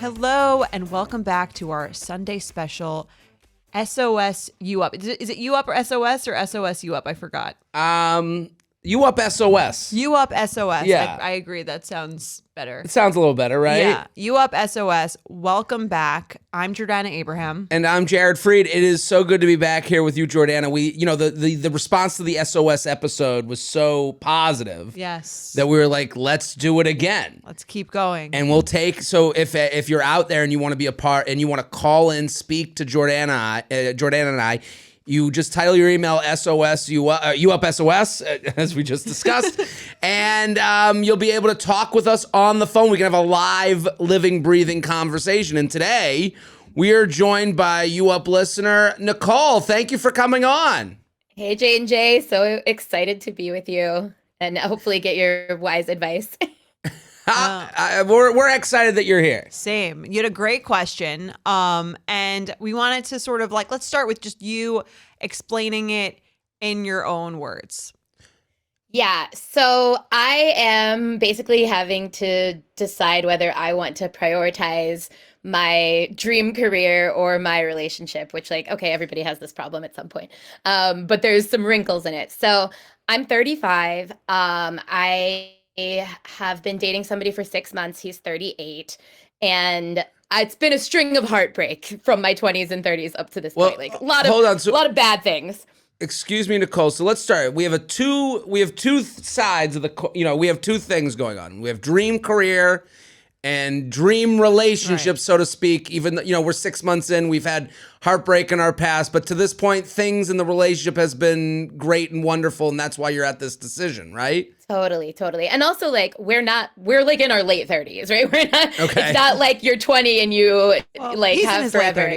Hello and welcome back to our Sunday special SOS U Up. Is it U Up or SOS U Up? I forgot. U Up SOS. U Up SOS. Yeah. I agree. That sounds better. It sounds a little better, right? Yeah. U Up SOS. Welcome back. I'm Jordana Abraham. And I'm Jared Freed. It is so good to be back here with you, Jordana. The response to the SOS episode was so positive. Yes. That we were like, let's do it again. Let's keep going. And we'll take, so if you're out there and you want to be a part and you want to call in, speak to Jordana and I, you just title your email SOS, U Up SOS, as we just discussed, and you'll be able to talk with us on the phone. We can have a live, living, breathing conversation. And today, we are joined by U Up listener, Nicole. Thank you for coming on. Hey, J&J. So excited to be with you and hopefully get your wise advice. We're excited that you're here. Same. You had a great question. And we wanted to sort of let's start with just you explaining it in your own words. Yeah. So I am basically having to decide whether I want to prioritize my dream career or my relationship, which okay, everybody has this problem at some point. But there's some wrinkles in it. So I'm 35. I have been dating somebody for 6 months. He's 38. And it's been a string of heartbreak from my 20s and 30s up to this point. A lot of bad things. Excuse me, Nicole. So let's start. We have two sides of the, we have two things going on. We have dream career and dream relationship, so to speak. Even though, we're 6 months in, we've had heartbreak in our past, but to this point, things in the relationship has been great and wonderful, and that's why you're at this decision, right? Totally. And also, we're in our late 30s, right? We're not, okay. It's not like you're 20 and you have forever,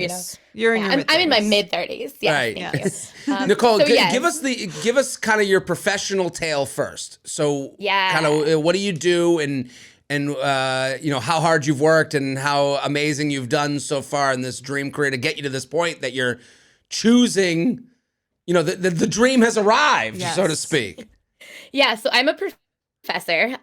You're in your mid-30s. I'm in my mid-30s. Yes, right. Thank you. Nicole, give us kind of your professional tale first. So kind of what do you do and how hard you've worked and how amazing you've done so far in this dream career to get you to this point that you're choosing, the dream has arrived, so to speak. Yeah, so I'm a professor.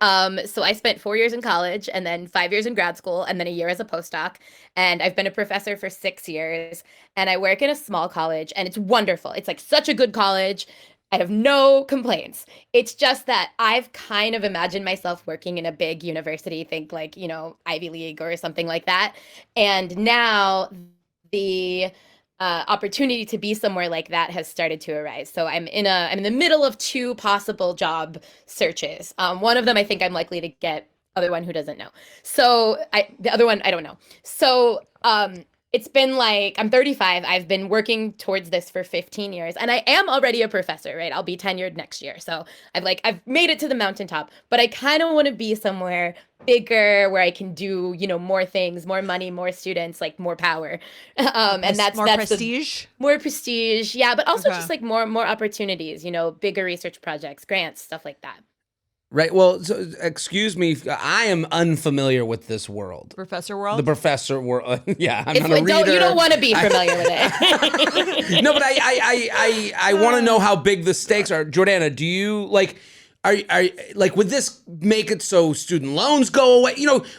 So I spent 4 years in college and then 5 years in grad school and then a year as a postdoc. And I've been a professor for 6 years. And I work in a small college and it's wonderful. It's such a good college. I have no complaints. It's just that I've kind of imagined myself working in a big university, think Ivy League or something like that. And now the opportunity to be somewhere like that has started to arise. So I'm in the middle of two possible job searches. One of them I think I'm likely to get. Other one who doesn't know. So the other one I don't know. So it's been I'm 35. I've been working towards this for 15 years and I am already a professor, right? I'll be tenured next year. So I've made it to the mountaintop, but I kind of want to be somewhere bigger where I can do, more things, more money, more students, more power. And that's prestige. More prestige. Yeah. But also just more opportunities, bigger research projects, grants, stuff like that. Right. Well, so, excuse me. I am unfamiliar with this world. Professor world? The professor world. Yeah, I'm not a reader. You don't want to be familiar with it. No, but I want to know how big the stakes are. Jordana, do you are would this make it so student loans go away?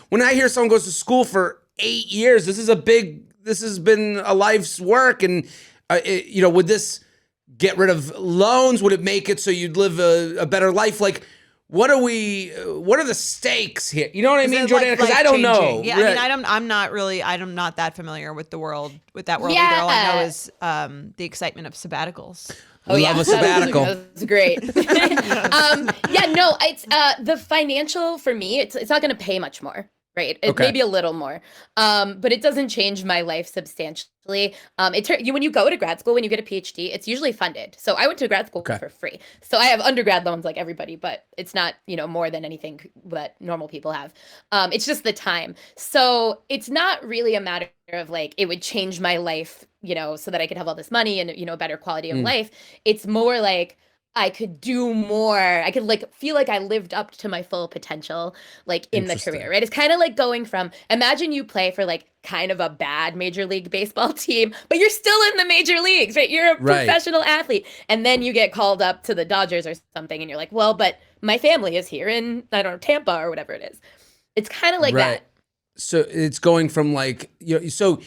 When I hear someone goes to school for 8 years, this has been a life's work. And, would this get rid of loans? Would it make it so you'd live a better life? What are the stakes here? You know what I mean, Jordana? Because I don't know. Yeah, right. I'm not that familiar with that world either. All I know is the excitement of sabbaticals. Love a sabbatical. That's great. It's the financial for me. It's not going to pay much more, right? Maybe a little more, but it doesn't change my life substantially. When you go to grad school, when you get a PhD, it's usually funded. So I went to grad school for free. So I have undergrad loans like everybody, but it's not, more than anything that normal people have. It's just the time. So it's not really a matter of it would change my life, so that I could have all this money and, better quality of life. It's more I could do more. I could feel like I lived up to my full potential, in the career, right? It's kind of going from, imagine you play for kind of a bad Major League Baseball team, but you're still in the major leagues, right? You're a professional athlete. And then you get called up to the Dodgers or something. And you're well, but my family is here in, I don't know, Tampa or whatever it is. It's kind of that. So it's going from like, so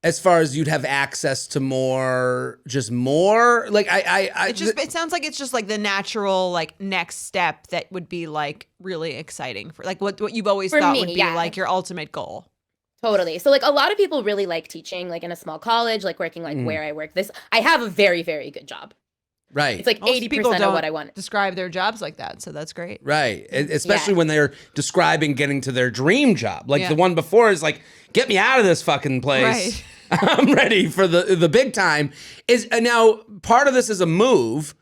as far as you'd have access to more, like It sounds like it's just like the natural like next step that would be like really exciting for like what you've always For thought me, would be yeah. like your ultimate goal. Totally. So like a lot of people really like teaching like in a small college, like working like where I work. I have a very, very good job. right. It's like Most 80% people of don't what I want. describe their jobs like that, so that's great. Right. Especially Yeah. when they're describing getting to their dream job. Like Yeah. the one before is like, get me out of this fucking place. Right. I'm ready for the big time. Now part of this is a move.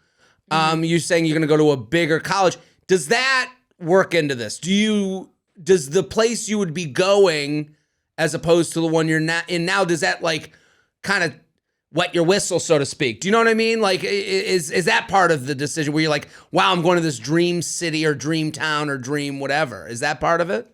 You're saying you're going to go to a bigger college. Does that work into this? Does the place you would be going as opposed to the one you're not in now, does that like kind of wet your whistle, so to speak? Do you know what I mean? Like, is that part of the decision where you're like, wow, I'm going to this dream city or dream town or dream whatever? Is that part of it?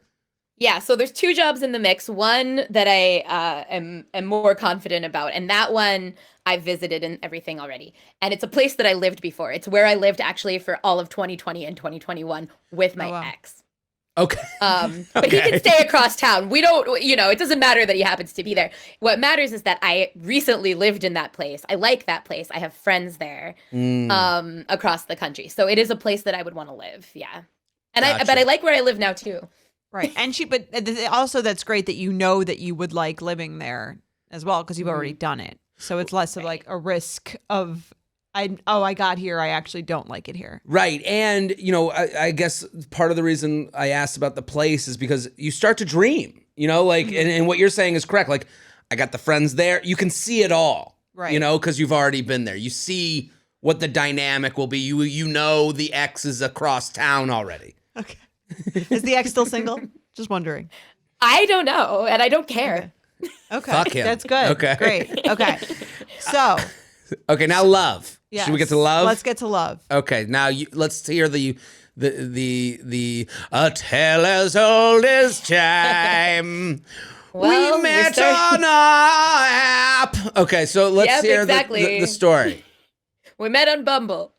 Yeah, so there's 2 jobs in the mix. One that I am more confident about, and that one I've visited and everything already. And it's a place that I lived before. It's where I lived actually for all of 2020 and 2021 with my Oh, wow. ex. Okay. But he can stay across town. We don't, it doesn't matter that he happens to be there. What matters is that I recently lived in that place. I like that place. I have friends there across the country. So it is a place that I would want to live. Yeah. And Gotcha. I like where I live now too. Right. And but also that's great that you know that you would like living there as well because you've already done it. So it's less of like a risk of I got here, I actually don't like it here. Right. And, I guess part of the reason I asked about the place is because you start to dream, like, and what you're saying is correct. Like, I got the friends there. You can see it all, Right. because you've already been there. You see what the dynamic will be. You know the ex is across town already. Okay. Is the ex still single? Just wondering. I don't know, and I don't care. Okay. Fuck him. That's good. Okay. Great. Okay. So, Okay, now love. yes. Should we get to love? Let's get to love. Okay, now let's hear the a tale as old as time. Well, we met we're on a app. Okay, so let's Yep, hear exactly. the story. We met on Bumble.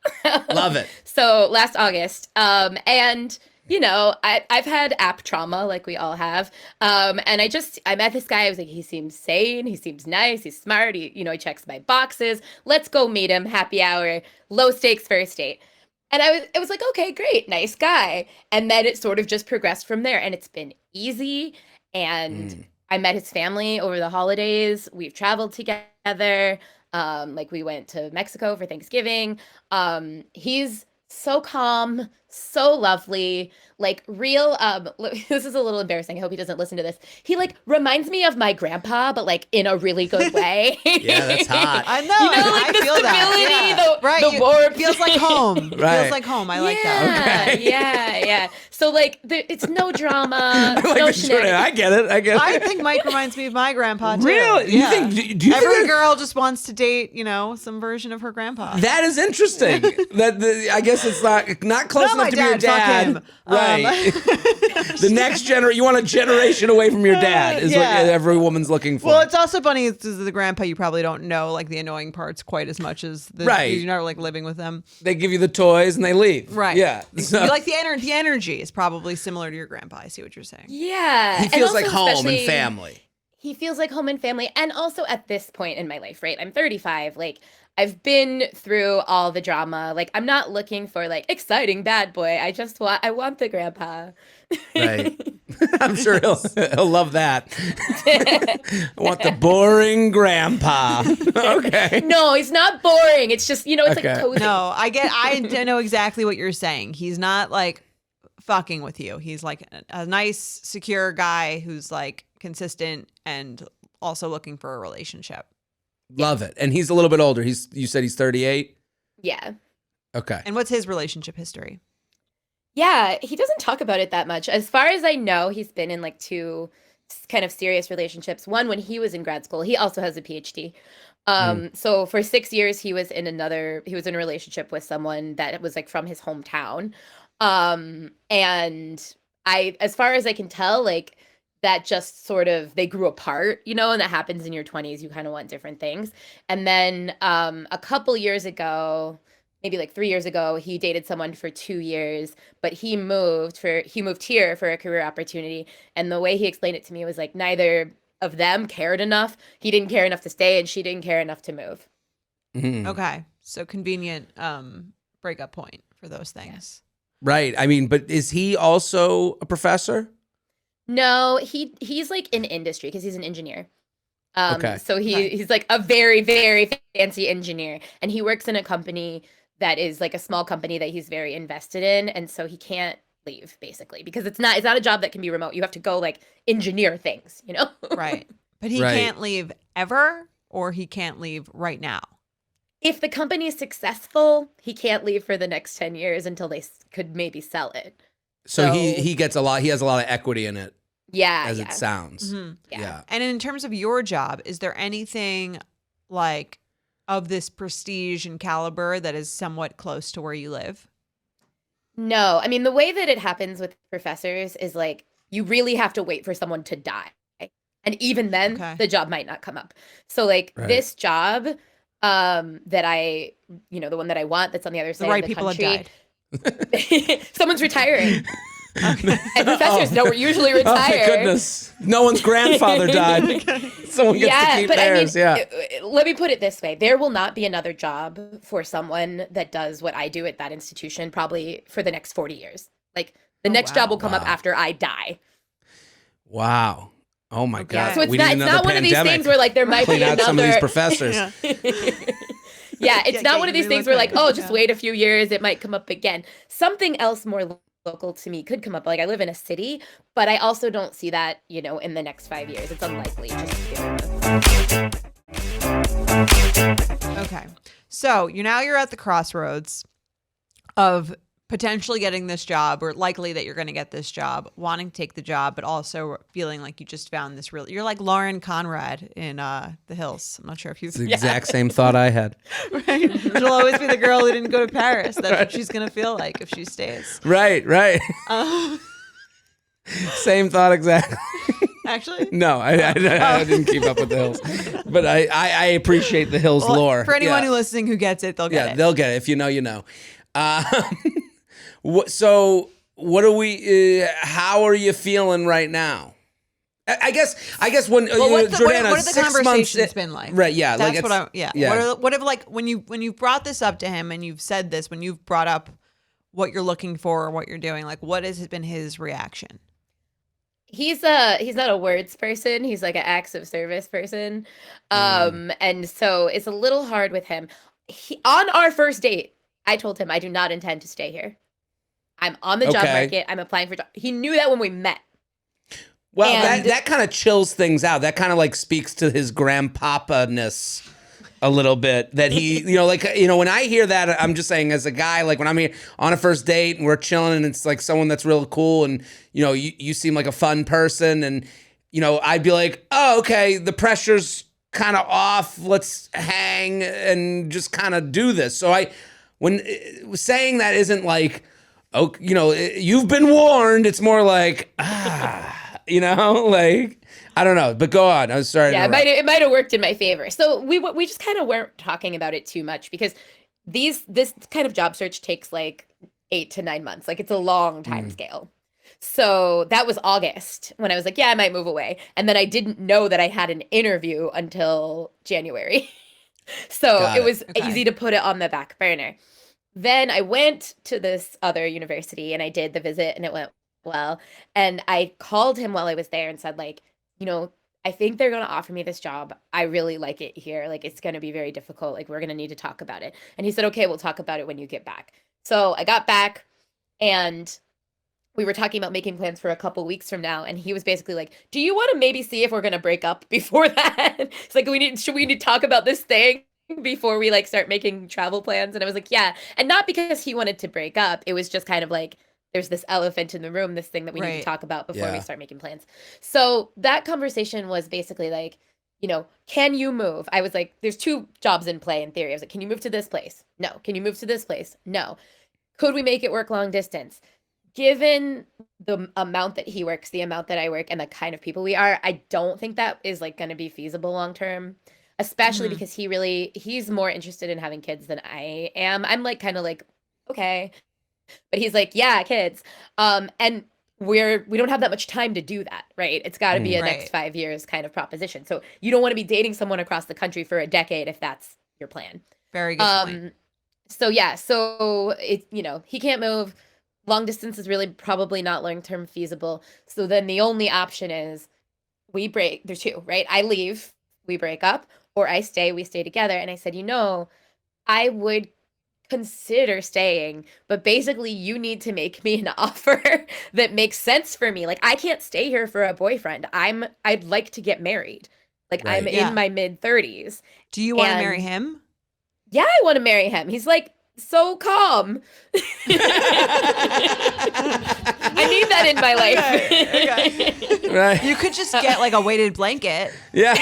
Love it. So last August. And I've had app trauma like we all have. And I met this guy. I was like, he seems sane. He seems nice. He's smart. He checks my boxes. Let's go meet him. Happy hour, low stakes first date. And it was like, okay, great. Nice guy. And then it sort of just progressed from there. And it's been easy. And I met his family over the holidays. We've traveled together. Like we went to Mexico for Thanksgiving. He's so calm, so lovely, like real, this is a little embarrassing. I hope he doesn't listen to this. He like reminds me of my grandpa, but like in a really good way. Yeah, that's hot. I know. Like I the feel stability, that. Yeah. the warmth. Feels like home. Right. Feels like home. I like that. Okay. Yeah. So like, it's no drama. I like no the short. I get it. I think Mike reminds me of my grandpa too. Really? Yeah. You think? Do you Every think girl just wants to date, some version of her grandpa. that is interesting? I guess it's not close Not my enough to be your dad, fuck dad. him. Right. The next generation. You want a generation away from your dad is Yeah. what every woman's looking for. Well, it's also funny is the grandpa you probably don't know like the annoying parts quite as much as Right. you're not like living with them. They give you the toys and they leave. Right. Yeah. So You like the energy is probably similar to your grandpa. I see what you're saying. Yeah. he And feels also like home and especially- family. He feels like home and family. And also at this point in my life, right? I'm 35. Like, I've been through all the drama. Like, I'm not looking for like exciting bad boy. I want the grandpa. Right. I'm sure he'll love that. I want the boring grandpa. Okay. No, he's not boring. It's just, it's Okay. like cozy. No, I know exactly what you're saying. He's not like fucking with you. He's like a nice, secure guy who's like consistent and also looking for a relationship. Love it. And he's a little bit older. You said he's 38? Yeah. Okay. And what's his relationship history? Yeah, he doesn't talk about it that much. As far as I know, he's been in like 2 kind of serious relationships. One when he was in grad school. He also has a PhD. So for 6 years he was in a relationship with someone that was like from his hometown. And as far as I can tell, like that just sort of, they grew apart, and that happens in your 20s. You kind of want different things. And then a couple years ago, maybe like 3 years ago, he dated someone for 2 years, but he moved here for a career opportunity. And the way he explained it to me was like neither of them cared enough. He didn't care enough to stay, and she didn't care enough to move. Okay. So convenient breakup point for those things. Right. I mean, but is he also a professor? No, he's like in industry because he's an engineer. Okay. So he's like a very, very fancy engineer, and he works in a company that is like a small company that he's very invested in, and so he can't leave basically because it's not a job that can be remote. You have to go like engineer things, you know? Right. But he Right. can't leave ever, or he can't leave right now. If the company is successful, he can't leave for the next 10 years until they could maybe sell it. So he gets a lot. He has a lot of equity in it, Yeah, as it sounds. Yeah. And in terms of your job, is there anything like of this prestige and caliber that is somewhat close to where you live? No, I mean, the way that it happens with professors is like you really have to wait for someone to die. And even then, Okay. the job might not come up. So like Right. this job that I, the one that I want that's on the other side The right of the people country. have died. Someone's retiring. And professors don't usually Oh retire. my goodness! No one's grandfather died. Someone gets to keep but theirs. I mean, let me put it this way. There will not be another job for someone that does what I do at that institution probably for the next 40 years. Like the next job will come up after I die. Wow. Oh my God. So it's We need not another one of these pandemic. things where like there might Clean be out another some of these professors. Yeah. Yeah, it's Yeah, not get one of you these things where like, relocated. just wait a few years, it might come up again. Something else more local to me could come up. Like I live in a city, but I also don't see that, in the next 5 years. It's unlikely. Okay. So you're at the crossroads of potentially getting this job, or likely that you're going to get this job, wanting to take the job, but also feeling like you just found this you're like Lauren Conrad in The Hills. I'm not sure if you've It's the exact same thought I had. right. She'll always be the girl who didn't go to Paris. That's what she's going to feel like if she stays. Right. Same thought exactly. Actually? No, I didn't keep up with the Hills, but I appreciate the Hills lore. For anyone Yeah. who listening who gets it, they'll get it. They'll get it. If you know, you know. So what are we? How are you feeling right now? I guess when Jordana, what have the 6 conversations months, been like? Right? Yeah, That's like what I. Yeah. Yeah. What have like when you brought this up to him and you've said this, when you've brought up what you're looking for or what you're doing, like what has been his reaction? He's not a words person. He's like an acts of service person. And so it's a little hard with him. On our first date, I told him I do not intend to stay here. I'm on the job market. I'm applying for jobs. He knew that when we met. Well, And- that kind of chills things out. That kind of like speaks to his grandpapa-ness a little bit. That he, when I hear that, I'm just saying as a guy, like when I'm here on a first date and we're chilling and it's like someone that's real cool and, you seem like a fun person and, I'd be like, oh, okay, the pressure's kind of off. Let's hang and just kind of do this. So when saying that isn't like, oh, you've been warned. It's more like, like, I don't know, but go on. I'm sorry. Yeah, it might have worked in my favor. So we just kind of weren't talking about it too much because this kind of job search takes like 8 to 9 months. Like it's a long time scale. So that was August when I was like, yeah, I might move away. And then I didn't know that I had an interview until January. So Got it it. was Okay. easy to put it on the back burner. Then I went to this other university and I did the visit and it went well. And I called him while I was there and said like, I think they're going to offer me this job. I really like it here. Like it's going to be very difficult. Like we're going to need to talk about it. And he said, okay, we'll talk about it when you get back. So I got back and we were talking about making plans for a couple weeks from now. And he was basically like, do you want to maybe see if we're going to break up before that? It's like, should we need to talk about this thing before we like start making travel plans? And I was like, yeah. And not because he wanted to break up. It was just kind of like, there's this elephant in the room, this thing that we need to talk about before we start making plans. So that conversation was basically like, can you move? I was like, there's 2 jobs in play in theory. I was like, can you move to this place? No. Can you move to this place? No. Could we make it work long distance? Given the amount that he works, the amount that I work, and the kind of people we are, I don't think that is like going to be feasible long term. especially because he's more interested in having kids than I am. I'm like kind of like, okay. But he's like, yeah, kids. And we don't have that much time to do that, right? It's got to be a next 5 years kind of proposition. So you don't want to be dating someone across the country for a decade if that's your plan. Very good point. So yeah, so it, he can't move. Long distance is really probably not long-term feasible. So then the only option is we break. There's two, right? I leave, we break up, or I stay, we stay together. And I said, I would consider staying, but basically you need to make me an offer that makes sense for me. Like, I can't stay here for a boyfriend. I'd like to get married. Like, I'm in my mid-30s. Do you want to marry him? Yeah, I want to marry him. He's like so calm. I need that in my life. Okay. Right. You could just get like a weighted blanket. Yeah.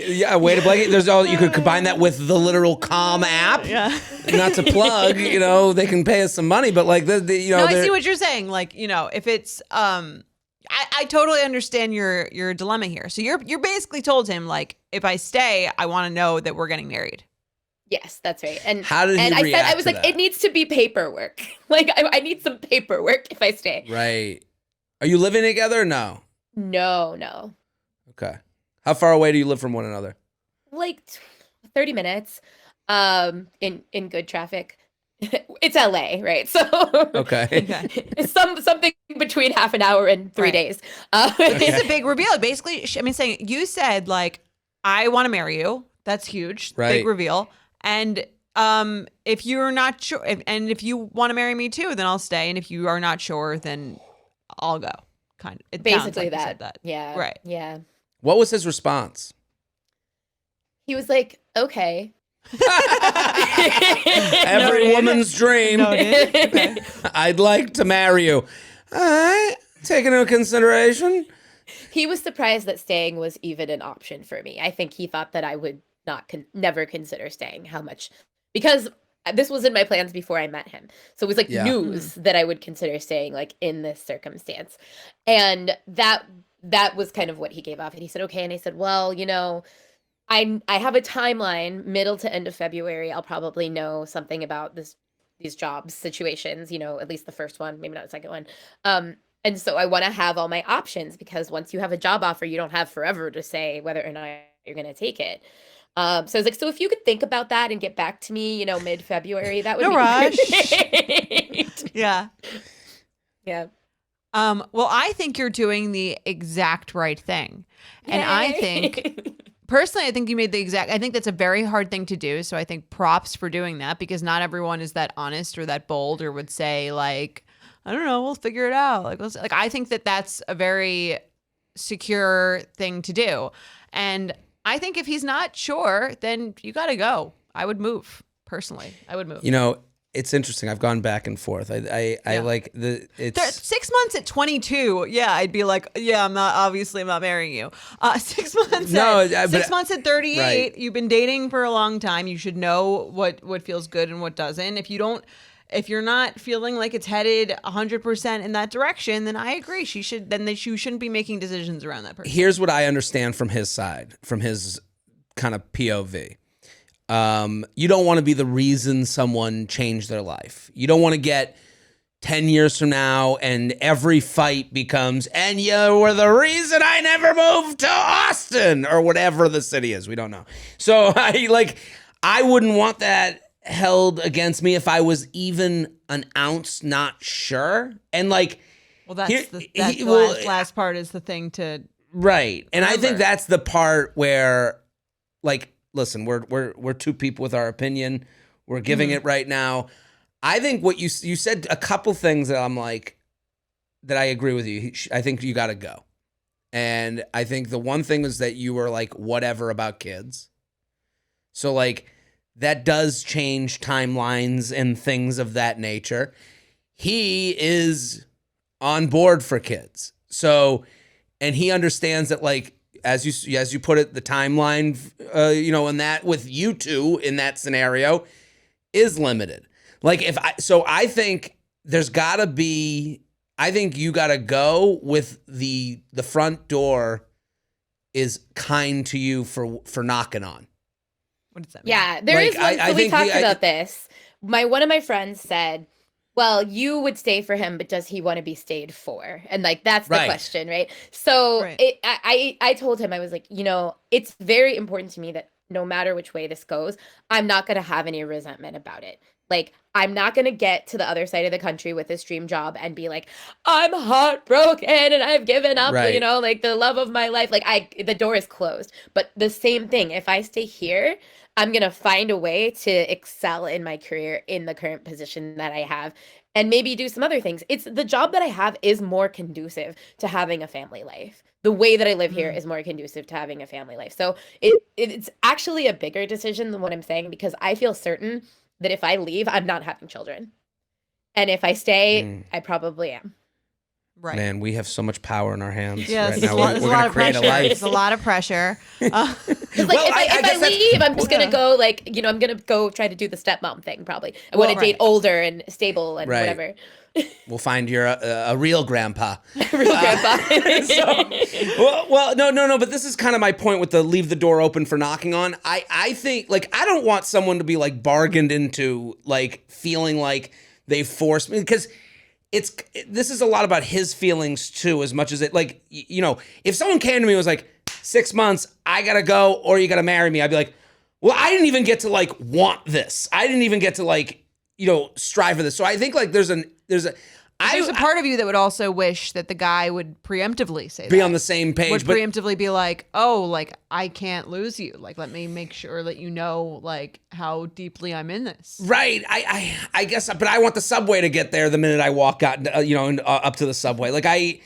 Yeah, a weighted blanket. You could combine that with the literal Calm app. Yeah. Not to plug, they can pay us some money, but like No, I see what you're saying. Like, if it's I totally understand your dilemma here. So you're basically told him, like, if I stay, I want to know that we're getting married. Yes, that's right. And how did he I react said, I was to like, that? it needs to be paperwork. Like, I need some paperwork if I stay. Right. Are you living together or no? No. Okay. How far away do you live from one another? Like 30 minutes in good traffic. It's LA, right? So okay. something between half an hour and 3 days. It's a big reveal. Basically, saying you said, like, I want to marry you. That's huge. Right. Big reveal. And if you're not sure, and if you want to marry me too, then I'll stay. And if you are not sure, then I'll go. Kind of. It basically sounds like that. Yeah. Right. Yeah. What was his response? He was like, okay. Every woman's dream. Okay. I'd like to marry you. All right. Take into consideration. He was surprised that staying was even an option for me. I think he thought that I would never consider staying. Because this was in my plans before I met him. So it was like news that I would consider staying, like, in this circumstance. And that was kind of what he gave off. And he said, okay. And I said, well, I have a timeline, middle to end of February. I'll probably know something about these job situations, at least the first one, maybe not the second one. And so I want to have all my options, because once you have a job offer, you don't have forever to say whether or not you're going to take it. So I was like, so if you could think about that and get back to me, mid-February, that would No be rush. great. Yeah. Yeah. Well, I think you're doing the exact right thing. And I think, personally, I think you made I think that's a very hard thing to do. So I think props for doing that, because not everyone is that honest or that bold or would say, like, I don't know, we'll figure it out. Like I think that's a very secure thing to do. And I think if he's not sure, then you got to go. I would move. Personally, I would move. It's interesting. I've gone back and forth. I like it's 6 months at 22. Yeah, I'd be like, yeah, I'm not marrying you. 6 months. No, 6 months at 38. Right. You've been dating for a long time. You should know what feels good and what doesn't. If you're not feeling like it's headed 100% in that direction, then I agree. You shouldn't be making decisions around that person. Here's what I understand from his side, from his kind of POV. You don't want to be the reason someone changed their life. You don't want to get 10 years from now and every fight becomes, and you were the reason I never moved to Austin, or whatever the city is. We don't know. So I wouldn't want that held against me if I was even an ounce not sure. And well, that's last part is the thing to right. And remember. I think that's the part where, listen, we're two people with our opinion. We're giving it right now. I think what you said a couple things that I'm like, that I agree with you. I think you got to go. And I think the one thing is that you were like, whatever about kids. So that does change timelines and things of that nature. He is on board for kids. So, and he understands that, as you put it, the timeline, in that with you two in that scenario is limited. I think there's gotta be, I think you gotta go with the front door is kind to you for knocking on. What does that mean? Yeah, there Like, is one. I So we think talked about this. One of my friends said, well, you would stay for him, but does he want to be stayed for? And like, that's the Right. question, right? So Right. I told him, I was like, it's very important to me that no matter which way this goes, I'm not going to have any resentment about it. Like, I'm not going to get to the other side of the country with this dream job and be like, I'm heartbroken and I've given up, Right. like the love of my life. Like, the door is closed. But the same thing, if I stay here, I'm going to find a way to excel in my career in the current position that I have and maybe do some other things. It's the job that I have is more conducive to having a family life. The way that I live here is more conducive to having a family life. So it's actually a bigger decision than what I'm saying, because I feel certain that if I leave, I'm not having children. And if I stay, I probably am. Right. Man, we have so much power in our hands Yes, right it's now. a lot, We're going to create a life. It's a lot of pressure. Like, Well, if I I guess that's- leave, I'm just gonna go I'm gonna go try to do the stepmom thing. Probably I want to Right. date older and stable and Right. whatever. We'll find you're a real grandpa. Real grandpa. Well, no. But this is kind of my point with the leave the door open for knocking on. I think, like, I don't want someone to be like bargained into like feeling like they forced me, because this is a lot about his feelings too, as much as it, like, if someone came to me and was like, 6 months, I gotta go, or you gotta marry me, I'd be like, well, I didn't even get to like want this. I didn't even get to like, strive for this. So I think like there's a part of you that would also wish that the guy would preemptively say be that. on the same page. Would but preemptively be like, oh, like, I can't lose you. Like, let me make sure that you know, like, how deeply I'm in this. right, I guess, but I want the subway to get there the minute I walk out, up to the subway. Like I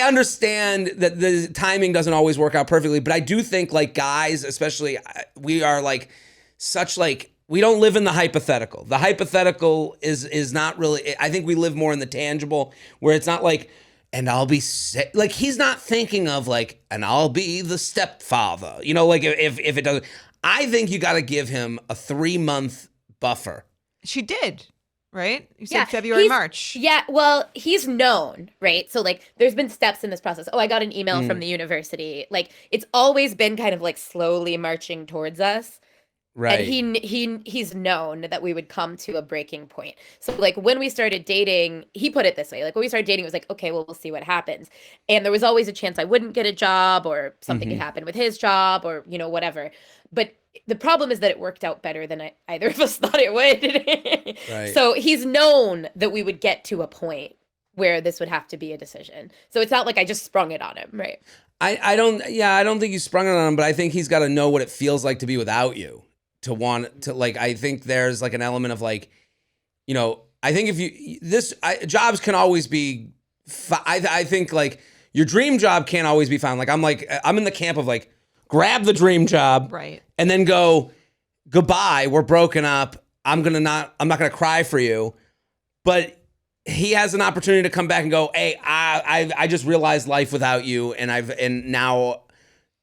understand that the timing doesn't always work out perfectly, but I do think like guys, especially, we are like such like, we don't live in the hypothetical. The hypothetical is not really, I think we live more in the tangible, where it's not like, and I'll be like, he's not thinking of like, and I'll be the stepfather, like if it doesn't, I think you got to give him a 3-month buffer. She did, right? You said Yeah, February, March. Yeah, well, he's known, right? So like there's been steps in this process. Oh, I got an email from the university. Like, it's always been kind of like slowly marching towards us. Right. And he's known that we would come to a breaking point. So like when we started dating, he put it this way, like when we started dating, it was like, okay, well, we'll see what happens. And there was always a chance I wouldn't get a job, or something could happen with his job, or, whatever. But the problem is that it worked out better than either of us thought it would. Right. So he's known that we would get to a point where this would have to be a decision. So it's not like I just sprung it on him, right? I don't think you sprung it on him, but I think he's got to know what it feels like to be without you. To want to, like, I think there's like an element of like, I think if jobs can always be, I think like your dream job can't always be found. Like, I'm in the camp of like, grab the dream job, Right. and then go, goodbye, we're broken up. I'm not gonna cry for you, but he has an opportunity to come back and go, hey, I just realized life without you, and now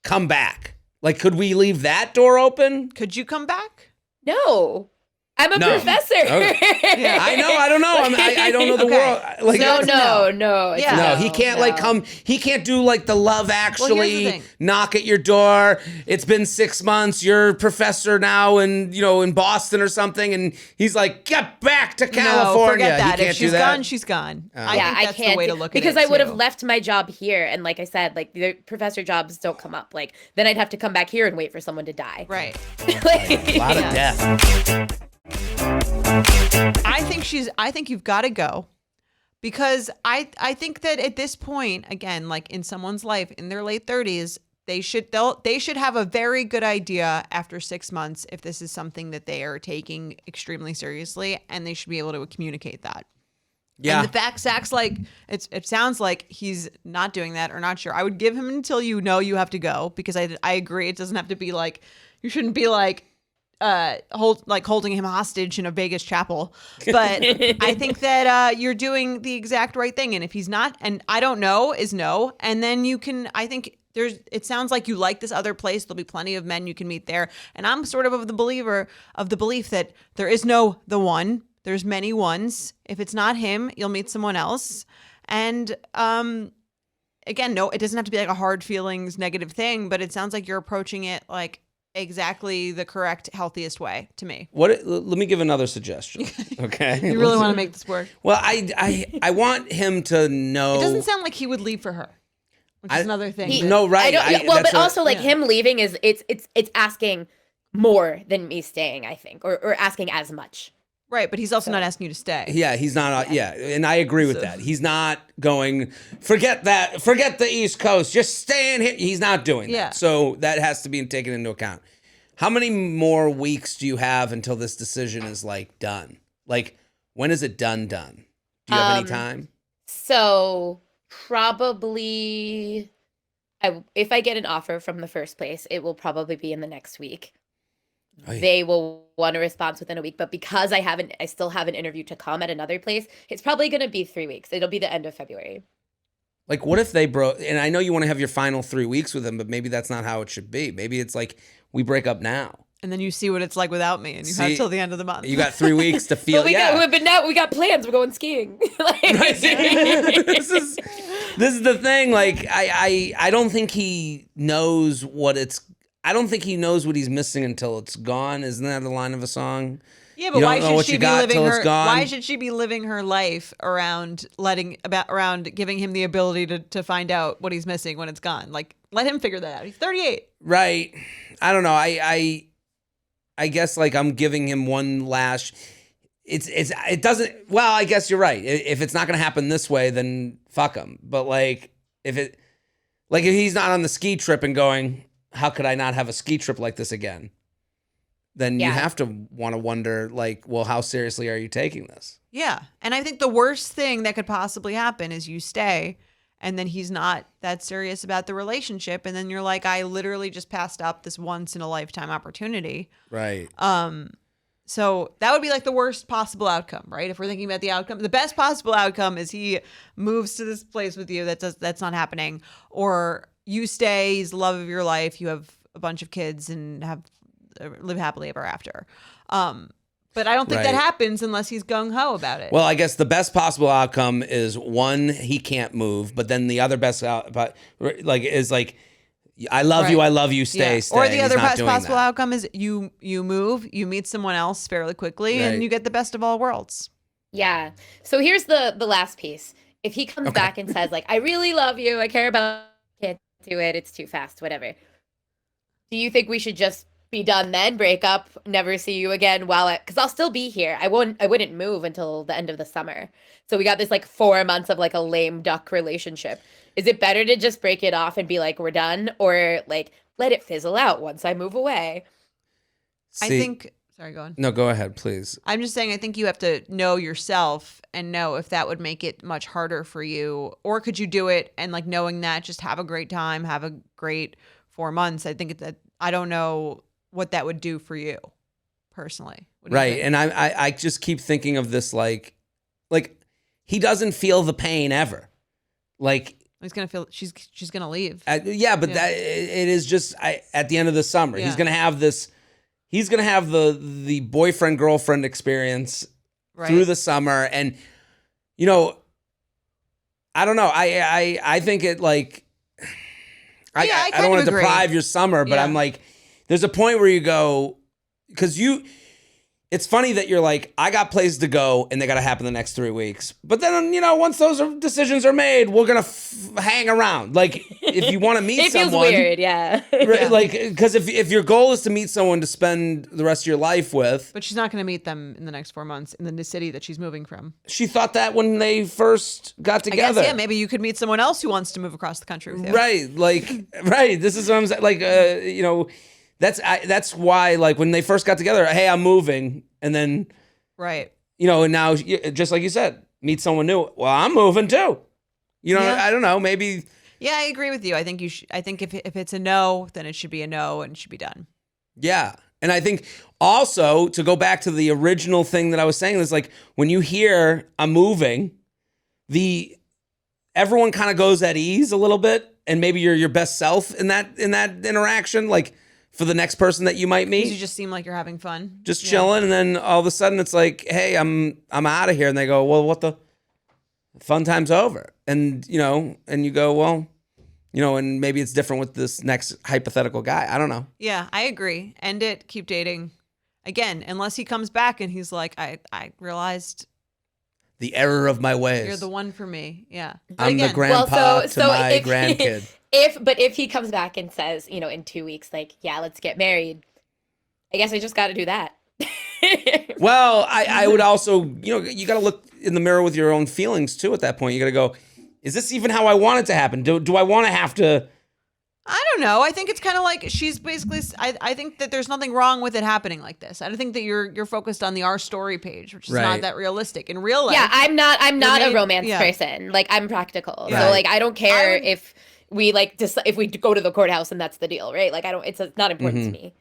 come back. Like, could we leave that door open? Could you come back? No. I'm a professor. Okay. Yeah. I know. I don't know. I don't know the Okay. world. Like, No. Yeah. no, he can't like no. come. He can't do like the Love Well, Actually here's the thing. knock at your door. It's been 6 months. You're a professor now, and in Boston or something. And he's like, get back to California. No, forget that. He can't If she's do that. gone, she's gone. I Yeah, think that's the way to look at it. because I would have too. left my job here, and like I said, like the professor jobs don't come up. Like then I'd have to come back here and wait for someone to die. Right. A lot of death. I think you've got to go, because I think that at this point, again, like in someone's life in their late 30s, they should have a very good idea after 6 months if this is something that they are taking extremely seriously, and they should be able to communicate that. Yeah. And the fact Zach's like, it sounds like he's not doing that or not sure. I would give him until you have to go, because I agree. It doesn't have to be like, you shouldn't be like, holding him hostage in a Vegas chapel. But I think that you're doing the exact right thing. And if he's not, and I don't know is no. And then you can, I think it sounds like you like this other place. There'll be plenty of men you can meet there. And I'm sort of the belief that there is no the one. There's many ones. If it's not him, you'll meet someone else. And again, no, it doesn't have to be like a hard feelings negative thing, but it sounds like you're approaching it like exactly the correct, healthiest way to me. Let me give another suggestion. Okay. You really want to make this work? Well, I want him to know. It doesn't sound like he would leave for her, which is another thing. No, right. But also like him leaving is it's asking more than me staying, I think, or asking as much. Right, but he's also not asking you to stay. Yeah, he's not. And I agree with that. He's not going, forget the East Coast, just stay in here. He's not doing that. So that has to be taken into account. How many more weeks do you have until this decision is like done? Like, when is it done? Do you have any time? So probably, if I get an offer from the first place, it will probably be in the next week. They will want a response within a week, but because I still have an interview to come at another place, it's probably going to be 3 weeks. It'll be the end of February. Like, what if they broke? And I know you want to have your final 3 weeks with him, but maybe that's not how it should be. Maybe it's like, we break up now. And then you see what it's like without me, and you have till the end of the month. You got 3 weeks to feel. But now we got plans. We're going skiing. This is the thing. Like, I don't think he knows what it's. I don't think he knows what he's missing until it's gone. Isn't that the line of a song? Yeah, but why should she be living her? Why should she be living her life around giving him the ability to find out what he's missing when it's gone? Like, let him figure that out. He's 38. Right. I don't know. I guess like I'm giving him one last. It doesn't. Well, I guess you're right. If it's not going to happen this way, then fuck him. But like if he's not on the ski trip and going, how could I not have a ski trip like this again? Then you have to want to wonder, like, well, how seriously are you taking this? Yeah. And I think the worst thing that could possibly happen is you stay and then he's not that serious about the relationship. And then you're like, I literally just passed up this once in a lifetime opportunity. Right. So that would be like the worst possible outcome, right? If we're thinking about the outcome, the best possible outcome is he moves to this place with you. That's not happening. Or you stay, he's the love of your life. You have a bunch of kids and live happily ever after. But I don't think that happens unless he's gung-ho about it. Well, I guess the best possible outcome is one, he can't move, but then the other best is like, I love you, stay. Or the other best possible outcome is you move, you meet someone else fairly quickly, and you get the best of all worlds. Yeah. So here's the last piece. If he comes back and says like, I really love you, I care about, can't do it, it's too fast, whatever. Do you think we should just be done then, break up, never see you again because I'll still be here. I wouldn't move until the end of the summer. So we got this like 4 months of like a lame duck relationship. Is it better to just break it off and be like, we're done, or like let it fizzle out once I move away? I think, sorry, go on. No, go ahead, please. I'm just saying, I think you have to know yourself and know if that would make it much harder for you, or could you do it and like knowing that, just have a great time, have a great 4 months. I think I don't know what that would do for you personally. Right. And I just keep thinking of this like he doesn't feel the pain ever. Like he's gonna feel she's gonna leave. That it is just at the end of the summer. He's gonna have this. He's gonna have the boyfriend girlfriend experience through the summer, and you know, I don't know. I think it like I don't want to deprive your summer, but I'm like, there's a point where you go, because it's funny that you're like, I got places to go and they got to happen the next 3 weeks. But then, you know, once those decisions are made, we're going to hang around. Like, if you want to meet someone. It feels weird, yeah. Right, like, because if your goal is to meet someone to spend the rest of your life with. But she's not going to meet them in the next 4 months in the city that she's moving from. She thought that when they first got together. I guess, maybe you could meet someone else who wants to move across the country with you. Right, like, right. This is what I'm saying. Like, you know. That's why, like, when they first got together, hey, I'm moving, and then, right, you know, and now, just like you said, meet someone new. Well, I'm moving too. You know, I don't know, maybe. Yeah, I agree with you. I think you should. I think if it's a no, then it should be a no, and it should be done. Yeah, and I think also to go back to the original thing that I was saying is like when you hear I'm moving, everyone kind of goes at ease a little bit, and maybe you're your best self in that interaction, like. For the next person that you might meet. Because you just seem like you're having fun. Just chilling, and then all of a sudden it's like, hey, I'm out of here. And they go, well, what the fun time's over. And, you know, and you go, well, You know, and maybe it's different with this next hypothetical guy. I don't know. Yeah, I agree. End it. Keep dating. Again, unless he comes back and he's like, I realized The error of my ways. you're the one for me. Yeah. But I'm the again, grandpa to my grandkid. If he comes back and says, in 2 weeks, like, yeah, let's get married, I guess I just got to do that. Well, I would also, you got to look in the mirror with your own feelings too at that point. You got to go, is this even how I want it to happen? Do I want to have to? I don't know. I think it's kind of like she's basically. I think that there's nothing wrong with it happening like this. I don't think that you're focused on the our story page, which is not that realistic in real life. Yeah, I'm not a romance person. Like, I'm practical. Right. So like, I don't care if we if we go to the courthouse and that's the deal, right? Like, it's not important to me.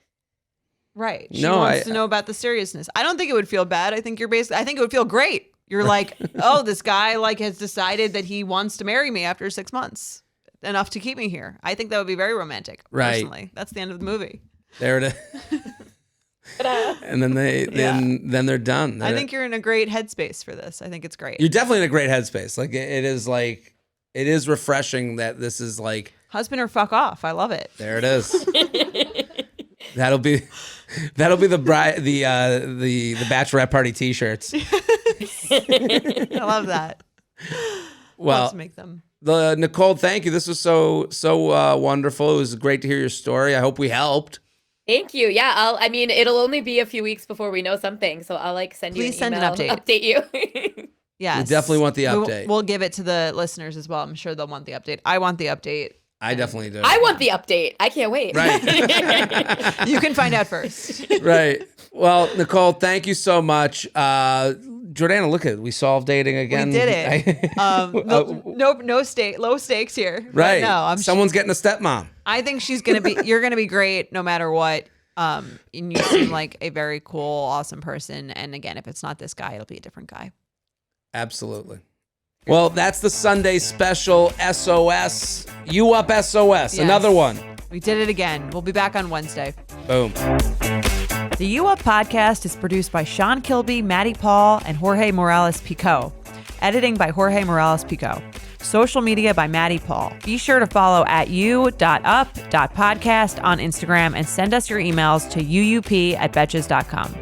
Right. She wants to know about the seriousness. I don't think it would feel bad. I think I think it would feel great. You're like, oh, this guy has decided that he wants to marry me after 6 months, enough to keep me here. I think that would be very romantic. Right. Personally, that's the end of the movie. There it is. And then then they're done. I think you're in a great headspace for this. I think it's great. You're definitely in a great headspace. Like it is refreshing that this is like husband or fuck off. I love it. There it is. That'll be the bachelorette party T-shirts. I love that. Well, let's make them. Nicole, thank you. This was so wonderful. It was great to hear your story. I hope we helped. Thank you. Yeah, it'll only be a few weeks before we know something, so I'll send you an email, update you. Yes. We definitely want the update. We'll give it to the listeners as well. I'm sure they'll want the update. I want the update. I definitely do. I want the update. I can't wait. Right. You can find out first. Right. Well, Nicole, thank you so much. Jordana, look at it. We solved dating again. We did it. Low stakes here. Right. No, someone's getting a stepmom. I think you're gonna be great no matter what. And you seem like a very cool, awesome person. And again, if it's not this guy, it'll be a different guy. Absolutely. Well, that's the Sunday special SOS. You Up SOS. Yes. Another one. We did it again. We'll be back on Wednesday. Boom. The You Up podcast is produced by Sean Kilby, Maddie Paul, and Jorge Morales-Pico. Editing by Jorge Morales-Pico. Social media by Maddie Paul. Be sure to follow at you.up.podcast on Instagram and send us your emails to uup@betches.com.